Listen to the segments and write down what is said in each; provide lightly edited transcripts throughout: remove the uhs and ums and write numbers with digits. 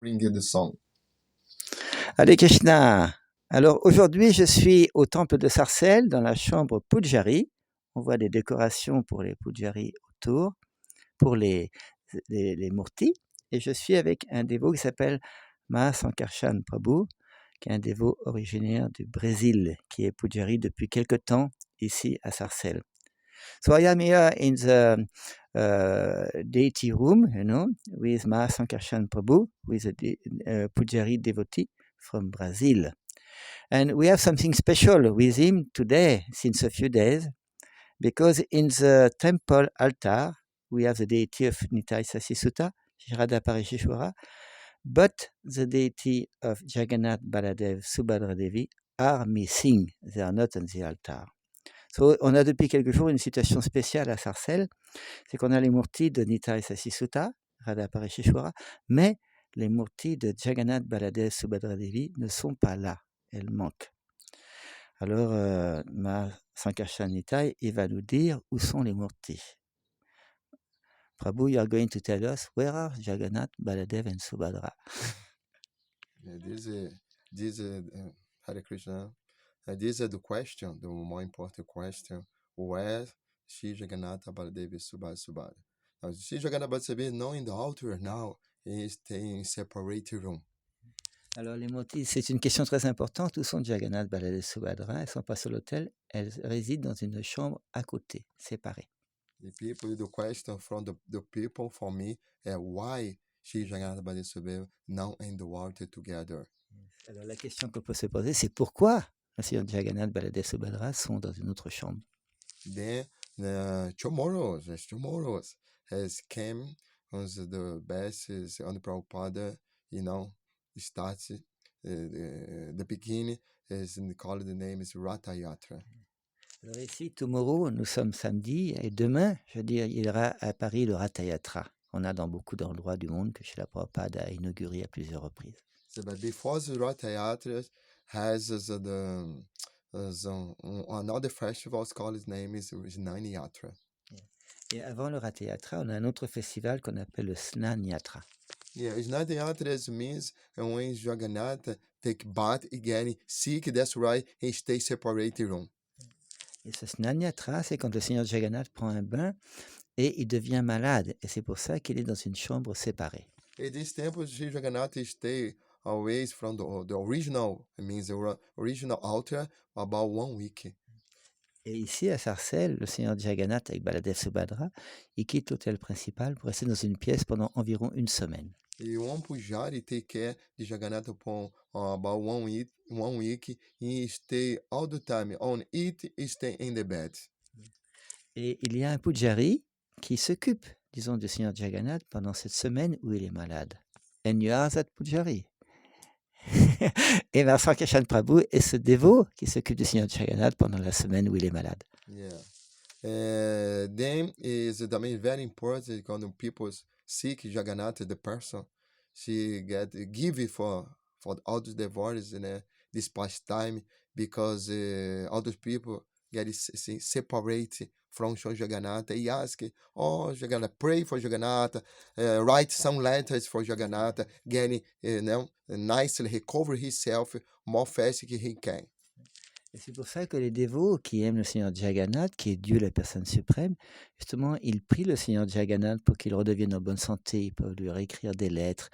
Bring the song. Hare Krishna. Alors aujourd'hui, je suis au temple de Sarcelles, dans la chambre Pujari. On voit des décorations pour les Pujari autour, pour les murtis. Et je suis avec un dévot qui s'appelle Mahasankarshan Prabhu, qui est un dévot originaire du Brésil, qui est Pujari depuis quelque temps ici à Sarcelles. So I am here in the deity room, with Mahasankarshan Prabhu, who is a Pujari devotee from Brazil. And we have something special with him today, since a few days, because in the temple altar, we have the deity of Nitai Sasisuta, Shirada Parishishwara, but the deity of Jagannath Baladev Subhadra Devi are missing. They are not on the altar. So, on a depuis quelques jours une situation spéciale à Sarcelles, c'est qu'on a les murtis de Nitai Sasisuta, Radha Parishishwara, mais les murtis de Jagannath Baladev Subhadra Devi ne sont pas là, elles manquent. Alors, Sankarshan Nitai, il va nous dire où sont les murtis. Prabhu, you are going to tell us where are Jagannath, Baladev and Subhadra. Hare Krishna. This is the question, the more important question. Where Shri Jagannatha Baladevi Subhadra? Now, Shri Jagannatha Baladevi not in the altar now. He is staying in separate room. Alors, les murtis, c'est une question très importante. Où sont Jagannath, Baladev et Subhadra? Elles ne sont pas sur l'autel, elles résident dans une chambre à côté, séparée. The question from the people for me is why Shri Jagannatha Baladevi Subhadra now in the altar together. Alors, la question qu'on peut se poser, c'est pourquoi le Seigneur Jagannath, Baladev et Subhadra sont dans une autre chambre? Then tomorrow has came on the best on the Prabhupada, starts the beginning is called the name is Ratha Yatra. Alors ici, tomorrow, nous sommes samedi, et demain, je veux dire, il y aura à Paris le Ratha Yatra. On a dans beaucoup d'endroits du monde que Srila Prabhupada a inauguré à plusieurs reprises. So, but before the Ratha Yatra has another festival called his name is Snani Yatra. Et avant le Ratha Yatra, on a un autre festival qu'on appelle le Snan Yatra. Yeah, Snani Yatra means when Jagannath take bath again, sick, that's right, he stay separated room. Et ce Snan Yatra, c'est quand le Seigneur Jagannath prend un bain et il devient malade. Et c'est pour ça qu'il est dans une chambre séparée. In this temple, Sri Jagannath stay away from the original, it means the original altar, about 1 week. Et ici, à Sarcelles, le Seigneur Jagannath avec Baladev Subhadra, il quitte l'hôtel principal pour rester dans une pièce pendant environ une semaine. E one pujari take care de Jagannath upon about 1 week. He stay all the time on it, stay in the bed. Et il y a un pujari qui s'occupe, disons, du Seigneur Jagannath pendant cette semaine où il est malade. And you are that pujari. Et Sankarshan Prabhu est ce dévot qui s'occupe du Seigneur Jagannath pendant la semaine où il est malade. Yeah. Then is também very important when people seek Jagannath, the person, she get give it for all the devotees in this pastime because all those people get separate from Sri Jagannath. They ask, oh, Jagannath, pray for Jagannath, write some letters for Jagannath, get nicely recover himself more fast he can. Et c'est pour ça que les dévots qui aiment le Seigneur Jagannath, qui est Dieu la personne suprême, justement, ils prient le Seigneur Jagannath pour qu'il redevienne en bonne santé. Ils peuvent lui réécrire des lettres,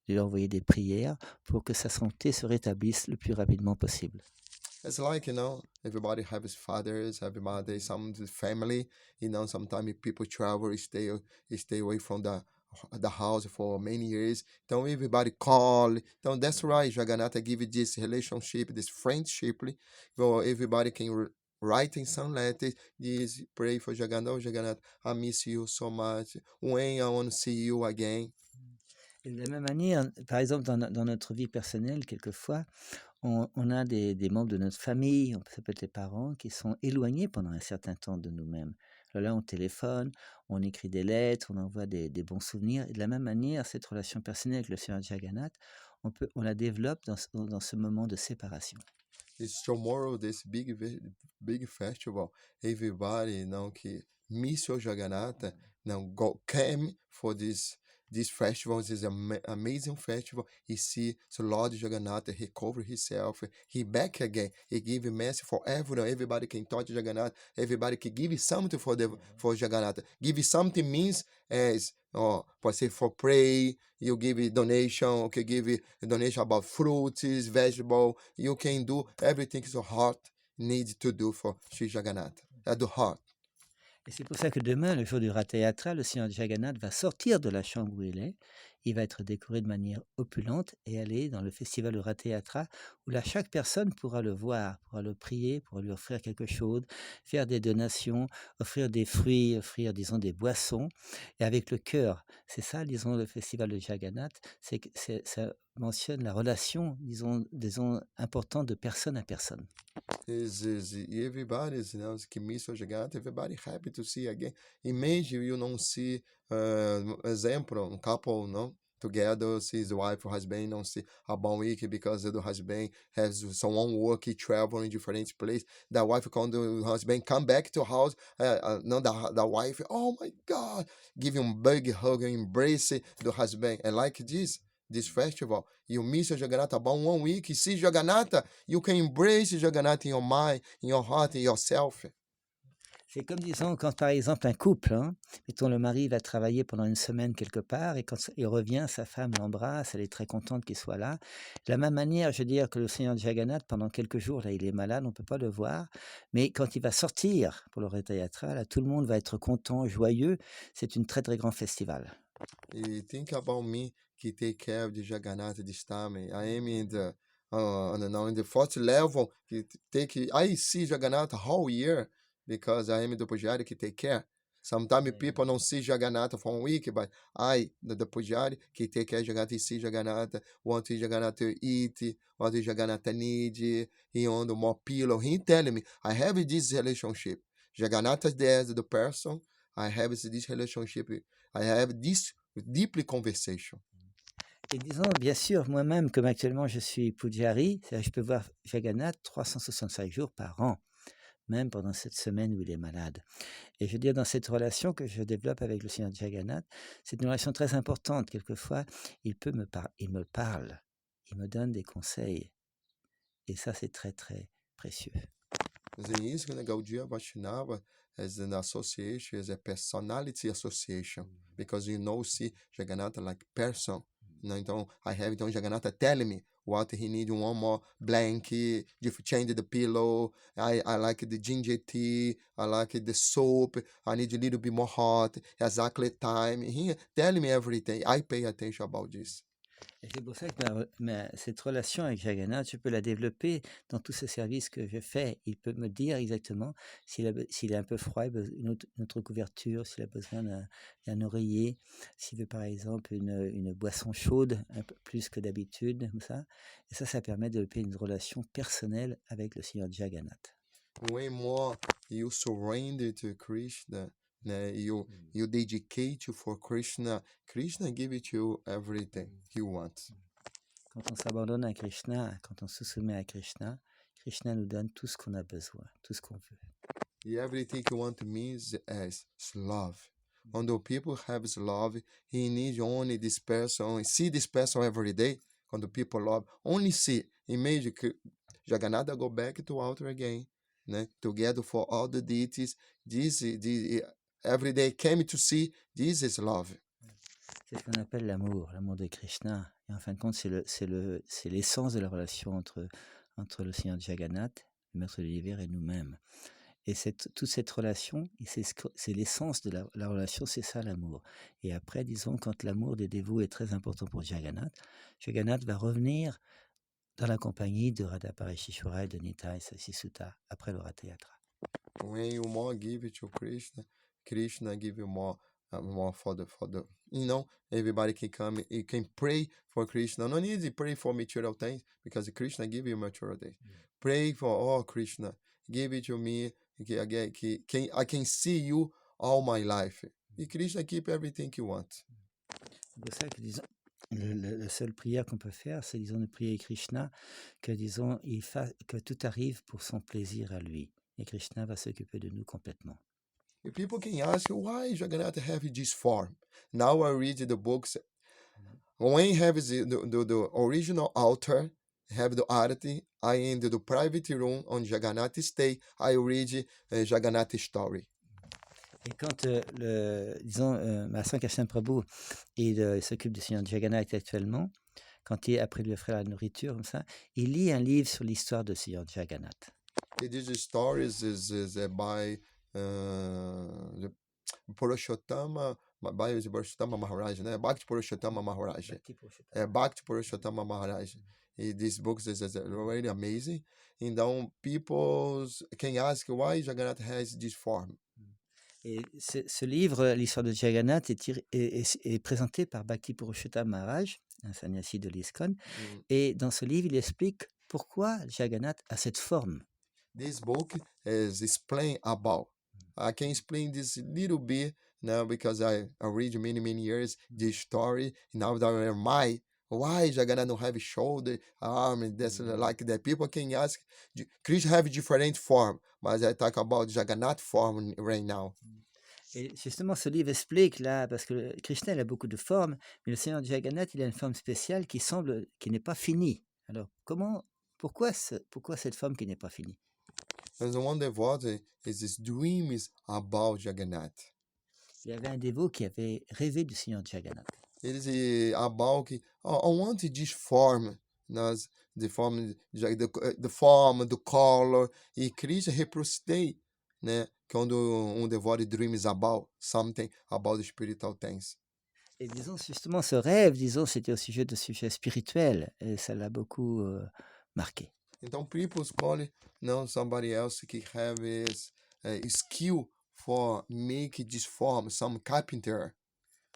lui envoyer des prières pour que sa santé se rétablisse le plus rapidement possible. It's like, everybody has fathers, everybody, some family, sometimes people travel, stay away from the house for many years. Então, everybody call. Então, that's right, Jagannatha give this relationship, this friendship. So everybody can write in some letters, this pray for Jagannatha. Oh, Jagannatha, I miss you so much. When I want to see you again. Et de la même manière, par exemple, dans notre vie personnelle, quelquefois, on a des membres de notre famille, ça peut être les parents, qui sont éloignés pendant un certain temps de nous-mêmes. Alors là, on téléphone, on écrit des lettres, on envoie des bons souvenirs. Et de la même manière, cette relation personnelle avec le Seigneur Jagannath, on la développe dans ce moment de séparation. It's tomorrow, this big festival. Everybody, que miss your Jagannatha, came for this this festival is an amazing festival. He see so Lord Jagannath, he cover himself, he back again. He give mercy for everyone. Everybody can touch Jagannath. Everybody can give something for Jagannath. Give something means as pode ser for pray. You give a donation. Okay, give a donation about fruits, vegetable. You can do everything your heart needs to do for Sri Jagannath. At the heart. Et c'est pour ça que demain, le jour du Ratha Yatra, le Seigneur Jagannath va sortir de la chambre où il est. Il va être décoré de manière opulente et aller dans le festival du Ratha Yatra, où là, chaque personne pourra le voir, pourra le prier, pourra lui offrir quelque chose, faire des donations, offrir des fruits, offrir, disons, des boissons, et avec le cœur. C'est ça, disons, le festival de Jagannath, ça mentionne la relation, disons, importante de personne à personne. Everybody, que miss Jagannath, everybody happy to see again. Imagine you don't see, example, couple, no? Together, see his wife or husband, don't see about week because the husband has someone work, travel in different place. The wife called the husband come back to house. No, the wife, oh my God, give him big hug and embrace the husband. And like this festival, you miss Jagannath about 1 week. You see Jagannath, you can embrace Jagannath in your mind, in your heart, in yourself. C'est comme, disons, quand par exemple un couple, mettons le mari va travailler pendant une semaine quelque part et quand il revient, sa femme l'embrasse, elle est très contente qu'il soit là. De la même manière, je veux dire que le Seigneur Jagannath, pendant quelques jours, là, il est malade, on ne peut pas le voir, mais quand il va sortir pour le Ratha Yatra, là, tout le monde va être content, joyeux. C'est une très très grand festival. Think about me, que take care of the Jagannath this time. I am in the now in the fourth level. I see Jagannath whole year because I am the Pujari que take care. Sometimes people don't see Jagannath for 1 week, but the Pujari, que take care of Jagannath, see Jagannath, want Jagannath to eat, what Jagannath need, he want more pillow. He telling me, I have this relationship. Jagannath is there as the person. I have this relationship. I have this deeply conversation. Et disons, bien sûr, moi-même, comme actuellement je suis Pujari, je peux voir Jagannath 365 jours par an, même pendant cette semaine où il est malade. Et je veux dire, dans cette relation que je développe avec le Seigneur Jagannath, c'est une relation très importante. Quelquefois, il me parle, il me donne des conseils. Et ça, c'est très, très précieux. Isso que Gaudiya Vaishnava as an association, as a personality association, because see Jagannath like person. Então, I have Jagannath telling me what he need, one more blanket, if change the pillow, I like the ginger tea, I like the soap, I need a little bit more hot, exactly time. He telling me everything. I pay attention about this. Et c'est pour ça que cette relation avec Jagannath, je peux la développer dans tous ces services que je fais. Il peut me dire exactement s'il est un peu froid, il a une autre couverture, s'il a besoin d'un oreiller, s'il veut par exemple une boisson chaude, un peu plus que d'habitude, comme ça. Et ça permet de développer une relation personnelle avec le Seigneur Jagannath. Way more you surrender to Krishna, you dedicate for Krishna. Krishna give it you everything he wants. Quand on s'abandonne à Krishna, quand on se soumet à Krishna, Krishna nous donne tout ce qu'on a besoin, tout ce qu'on veut. Everything he wants means as love. When the people have love, he needs only this person. See this person every day. When the people love, only see. Imagine Jagannath go back to altar again. Together for all the deities. This every day came to see. This is love. C'est ce qu'on appelle l'amour de Krishna. Et en fin de compte, c'est l'essence de la relation entre le Seigneur Jagannath, le Maître de l'univers, et nous-mêmes. Et toute cette relation, c'est l'essence de la relation, c'est ça l'amour. Et après, disons, quand l'amour des dévots est très important pour Jagannath, Jagannath va revenir dans la compagnie de Radha Parishishwara et de Nitai Sasisuta après le Ratha Yatra. When you more give it to Krishna, Krishna give you more for the everybody can come, you can pray for Krishna. No need to pray for material things because Krishna give you material things. Pray for Krishna, give it to me. I can see you all my life. And Krishna keep everything you want. C'est pour ça que, disons, la seule prière qu'on peut faire, c'est, disons, de prier Krishna, que, disons, que tout arrive pour son plaisir à lui. Et Krishna va s'occuper de nous complètement. People can ask why Jagannath have this form. Now I read the books. When have the original author have the art, I in the private room on Jagannath stay. I read Jagannath story. Et quand, disons, Mahatma Kanchan Prabhu, il s'occupe du Seigneur Jagannath actuellement, quand après lui offrir la nourriture, comme ça, il lit un livre sur l'histoire de Seigneur Jagannath. These stories is by the Purushottama, by the Purushottama Maharaj, né? Bhakti Purushottama Maharaj. Bhakti Purushottama Maharaj. These books is really amazing. Então, people can ask why Jagannath has this form. Et ce livre, l'histoire de Jagannath, est présenté par Bhakti Purushottama Maharaj, un sannyasi de l'ISKCON. Et dans ce livre, il explique pourquoi Jagannath a cette forme. This book is explain about. I can explain this little bit now because I read many years this story. Now that I my why Jagannath don't have shoulder, arm, and that's like that. People can ask. Krishna have different form, but I talk about Jagannath form right now. Et justement, ce livre explique là, parce que Krishna il a beaucoup de formes, mais le Seigneur Jagannath, il a une forme spéciale qui n'est pas finie. Alors, pourquoi cette forme qui n'est pas finie? There's one devotee is this dream is about Jagannath. Il y avait un dévot qui avait rêvé du Seigneur Jagannath. It is about I want this form, the form, the form, the color. E Krishna representei, né? Quando devotee dreams about something about the spiritual things. Et disons, justement, ce rêve, disons, c'était au sujet de sujets spirituels, et ça l'a beaucoup marqué. Então, people call somebody else que have skill for make this form, some carpenter.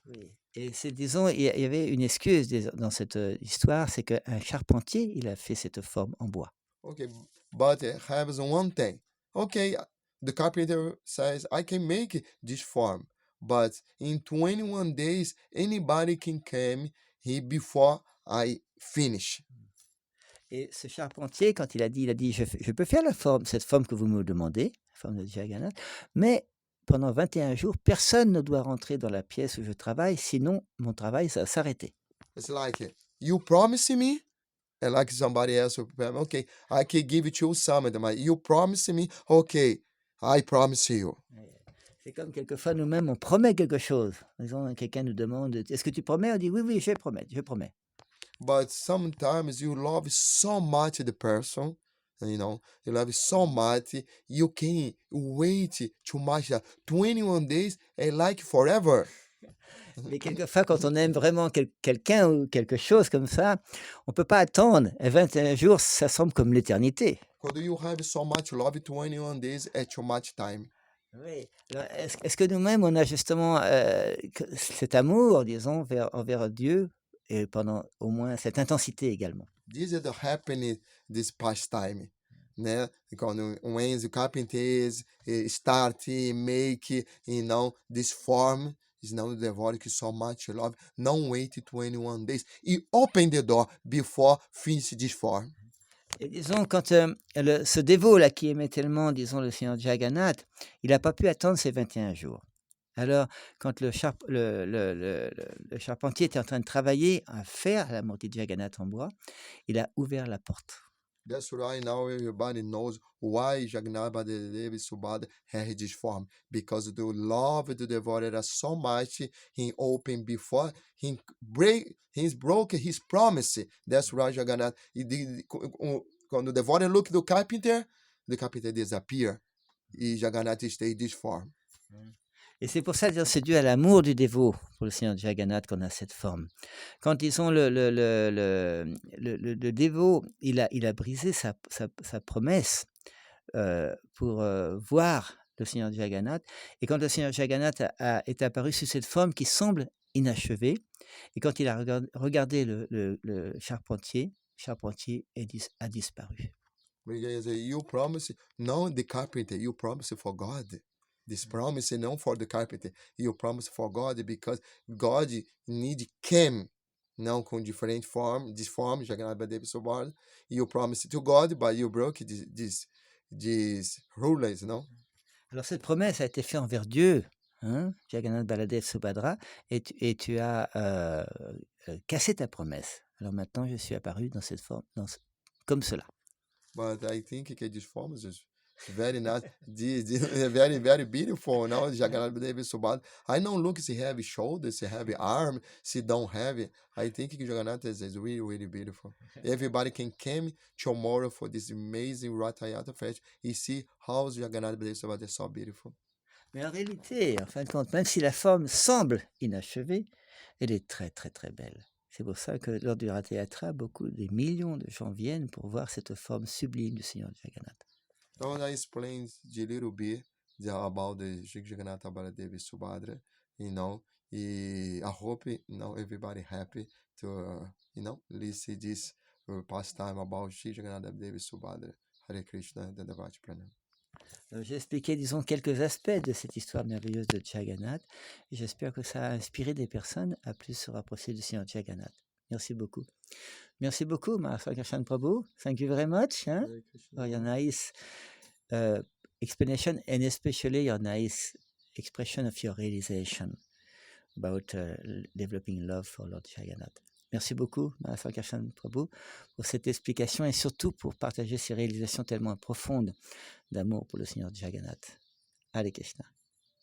Oui. Et disons, il y avait une excuse dans cette histoire, c'est qu'un charpentier, il a fait cette forme en bois. Okay, but it has one thing. Okay, the carpenter says, I can make this form, but in 21 days, anybody can come here before I finish. Et ce charpentier, quand il a dit, je peux faire cette forme que vous me demandez, la forme de Jagannath, mais pendant 21 jours, personne ne doit rentrer dans la pièce où je travaille, sinon mon travail, ça va s'arrêter. It's like, you promise me? And like somebody else, okay, I can give it you some of them. You promise me? Okay, I promise you. C'est comme quelquefois nous-mêmes, on promet quelque chose. Par exemple, quelqu'un nous demande, est-ce que tu promets? On dit, oui, je promets. But sometimes you love so much the person, you love so much, you can wait too much. 21 days and like forever. Mais quelquefois, quand on aime vraiment quelqu'un ou quelque chose comme ça, on ne peut pas attendre. Et 21 jours, ça semble comme l'éternité. Quand you have so much love, 21 days at too much time. Oui. Alors, est-ce que nous-mêmes, on a justement cet amour, disons, envers Dieu, et pendant au moins cette intensité également? This is the happiness this pastime, né? Quando when the carpenters start make, this form, the devotee que so much love, não wait 21 days. E open the door before finish this form. Et disons, quand ce dévot-là qui aimait tellement, disons, le Seigneur Jagannath, il n'a pas pu attendre ces 21 jours. Alors, quand le charpentier était en train de travailler à faire la montée de Jagannath en bois, il a ouvert la porte. That's why now everybody knows why Jagannath Baladev Subhadra had this form. Because the love the devotee so much, he opened before, he broke his promise. That's why Jagannath, quando the devotee look the carpenter disappear. E Jagannath stay this form. Et c'est pour ça, c'est dû à l'amour du dévot pour le Seigneur Jagannath qu'on a cette forme. Quand, disons, le dévot, il a brisé sa promesse pour voir le Seigneur Jagannath. Et quand le Seigneur Jagannath est apparu sous cette forme qui semble inachevée, et quand il a regardé le charpentier a disparu. You promise, not the carpenter, you promise for God. This promise is not for the carpenter. You promise for God because God need came não com different form, this form, Jagannath Baladev Subhadra. You promise to God, but you broke these rules, não? Alors cette promesse a été faite envers Dieu, hein, Jagannath Baladev Subhadra, et tu as cassé ta promesse. Alors maintenant, je suis apparu dans cette forme, comme cela. But I think que this form is very nice. Very, very beautiful. Now, Jagannath Devi Subhadra. I don't look se have shoulders, se have arm, se don't have. I think que Jagannath is really, really beautiful. Everybody can come tomorrow for this amazing Rath Yatra Fest and see how Jagannath Devi Subhadra is so beautiful. Mais en réalité, en fin de compte, même si la forme semble inachevée, elle est très, très, très belle. C'est pour ça que lors du Rath Yatra, des millions de gens viennent pour voir cette forme sublime du Seigneur Jagannath. So I explained a little bit about the Jagannath Baladevi Subhadra, I hope, everybody happy to, listen this pastime about Jagannath Devi Subhadra. Hare Krishna, Dandavati Pranam. J'ai expliqué, disons, quelques aspects de cette histoire merveilleuse de Jagannath, et j'espère que ça a inspiré des personnes à plus se rapprocher du Seigneur Jagannath. Merci beaucoup. Merci beaucoup, Mahaswagyarshan Prabhu. Thank you very much for your nice explanation, and especially your nice expression of your realization about developing love for Lord Jagannath. Merci beaucoup, Mahaswagyarshan Prabhu, pour cette explication et surtout pour partager ces réalisations tellement profondes d'amour pour le Seigneur Jagannath. Hare Krishna.